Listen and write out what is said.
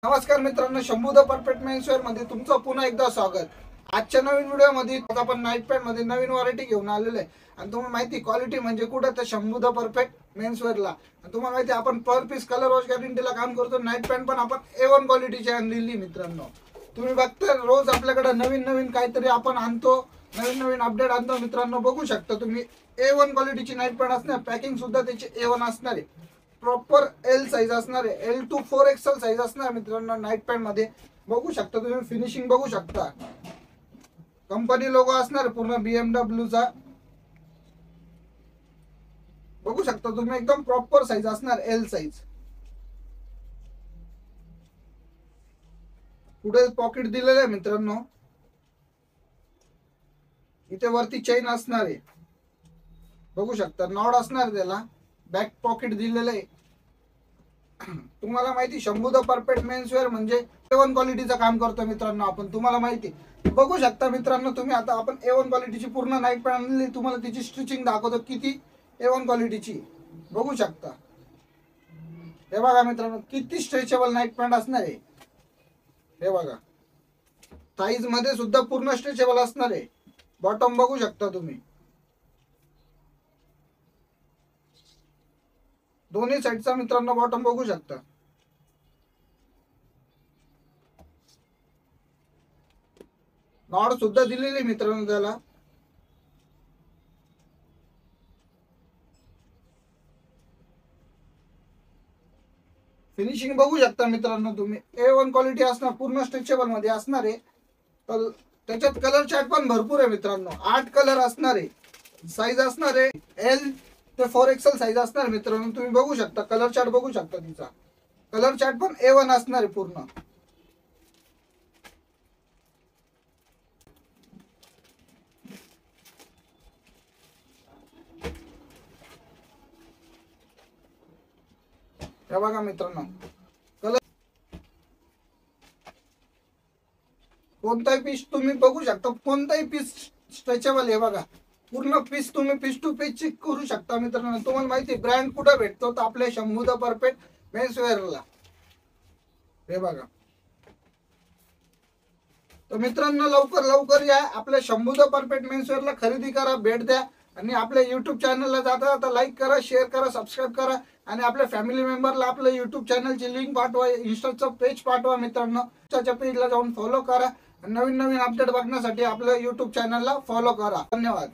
नमस्कार मित्रांनो, Shambhu the perfect menswear मध्ये तुमचं पुन्हा एकदा स्वागत। आजच्या नवीन व्हिडिओ मध्ये आपण नाईट पॅन्ट मध्ये नवीन व्हरायटी घेऊन आलेलो आहे आणि तुम्हाला माहिती क्वालिटी म्हणजे कुठे तर शंभू द परफेक्ट मेन्सवेअरला। तुम्हाला माहिती आपण पर पीस कलर वॉश गॅरंटीला काम करतो। नाईट पॅन्ट पण आपण A1 क्वालिटीची आणलेली मित्रांनो। तुम्ही बघता रोज आपल्याकडे नवीन नवीन काहीतरी आपण आणतो, नवीन नवीन अपडेट आणतो मित्रांनो। बघू शकता तुम्ही A1 क्वालिटीची नाईट पॅन्ट असणार, पॅकिंग सुद्धा त्याची A1 असणार आहे। प्रॉपर L साइज असणार आहे, L to 4XL साइज असणार मित्रांनो। नाईट पॅन्ट मध्ये बघू शकता तुम्ही, फिनिशिंग बघू शकता, कंपनी लोगो असणार पूर्ण BMW चा। बघू शकता तुम्ही एकदम प्रॉपर साइज असणार L साइज। पुढे पॉकेट दिलेलं आहे मित्रांनो, इथे वरती चेन असणार आहे, बघू शकता नॉड असणार त्याला। बॅक पॉकेट दिलेलं आहे। तुम्हाला माहिती शंभू द परफेक्ट मेन्सवेअर म्हणजे A1 क्वालिटीचं काम करतो मित्रांनो आपण। तुम्हाला माहिती बघू शकता मित्रांनो तुम्ही, आता आपण A1 क्वालिटीची पूर्ण नाईट पॅन्ट आणली, तुम्हाला त्याची स्टिचिंग दाखवतो किती A1 क्वालिटीची। बघू शकता हे बघा मित्रांनो, किती स्ट्रेचेबल नाईट पॅन्ट असणार आहे। हे बघा साइज मध्ये सुद्धा पूर्ण स्ट्रेचेबल असणार आहे। बॉटम बघू शकता तुम्ही, दोन्ही साइडचा मित्रांनो बॉटम बघू शकता। नॉड सुद्धा दिलेली मित्रांनो त्याला। फिनिशिंग बघू शकता मित्रांनो तुम्ही, A1 क्वालिटी असणार, पूर्ण स्ट्रेचेबल मध्ये असणार आहे। तर त्याच्यात कलर चार्ट पण भरपूर आहे मित्रांनो, 8 कलर असणार आहे। साइज असणार आहे L ते 4XL साइज असणार मित्रांनो। तुम्ही बघू शकता कलर चार्ट बघू शकता, तिचा कलर चार्ट पण A1 असणार आहे पूर्ण। हे बघा मित्रांनो, कलर कोणताही पीस तुम्ही बघू शकता, कोणताही पीस स्ट्रेचेबल आहे बघा। पूर्ण पीस तुम्ही पीस टू पीस चेक करू शकता मित्रांनो। तुम्हाला माहिती ब्रँड कुठे भेटतो, तर आपल्या शंभू द परफेक्ट मेन्सवेअरला। हे बघा, तर मित्रांनो लवकर लवकर या, आपल्या शंभू द परफेक्ट मेन्सवेअरला खरेदी करा, भेट द्या। आणि आपल्या YouTube चॅनलला जाता जाता लाईक करा, शेअर करा, सबस्क्राईब करा आणि आपल्या फॅमिली मेंबरला आपल्या YouTube चॅनलची लिंक पाठवा, इंस्टाचं पेज पाठवा मित्रांनो। त्याच्या पेजला जाऊन फॉलो करा, नवीन नवीन अपडेट बघण्यासाठी आपल्या YouTube चॅनलला फॉलो करा। धन्यवाद।